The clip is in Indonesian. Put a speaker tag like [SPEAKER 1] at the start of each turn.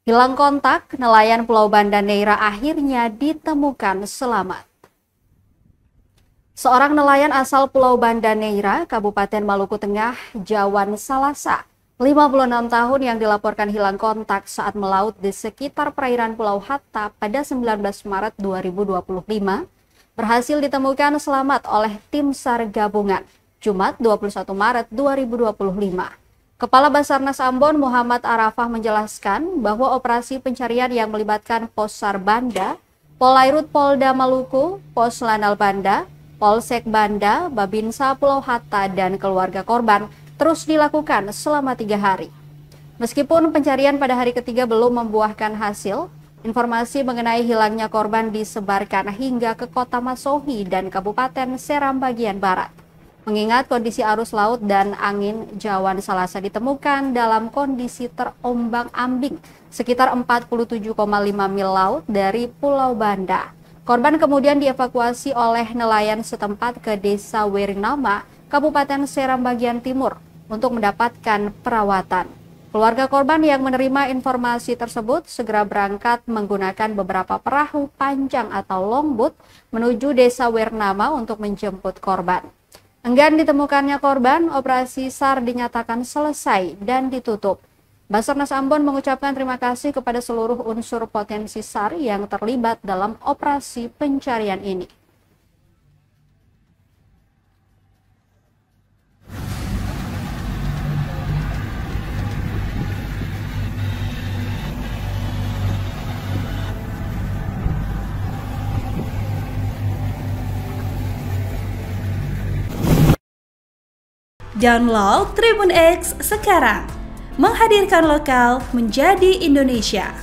[SPEAKER 1] Hilang kontak, nelayan Pulau Banda Neira akhirnya ditemukan selamat. Seorang nelayan asal Pulau Banda Neira, Kabupaten Maluku Tengah, Jawan Salasa, 56 tahun yang dilaporkan hilang kontak saat melaut di sekitar perairan Pulau Hatta pada 19 Maret 2025, berhasil ditemukan selamat oleh tim SAR gabungan, Jumat 21 Maret 2025. Kepala Basarnas Ambon Muhammad Arafah menjelaskan bahwa operasi pencarian yang melibatkan Pos SAR Banda, Polairut Polda Maluku, Pos Lanal Banda, Polsek Banda, Babinsa Pulau Hatta, dan keluarga korban terus dilakukan selama 3 hari. Meskipun pencarian pada hari ketiga belum membuahkan hasil, informasi mengenai hilangnya korban disebarkan hingga ke Kota Masohi dan Kabupaten Seram bagian Barat. Mengingat kondisi arus laut dan angin, Jawan Salasa ditemukan dalam kondisi terombang-ambing sekitar 47,5 mil laut dari Pulau Banda. Korban kemudian dievakuasi oleh nelayan setempat ke Desa Werinama, Kabupaten Seram bagian timur untuk mendapatkan perawatan. Keluarga korban yang menerima informasi tersebut segera berangkat menggunakan beberapa perahu panjang atau longboat menuju Desa Werinama untuk menjemput korban. Enggan ditemukannya korban, operasi SAR dinyatakan selesai dan ditutup. Basarnas Ambon mengucapkan terima kasih kepada seluruh unsur potensi SAR yang terlibat dalam operasi pencarian ini.
[SPEAKER 2] Download Tribun X sekarang, menghadirkan lokal menjadi Indonesia.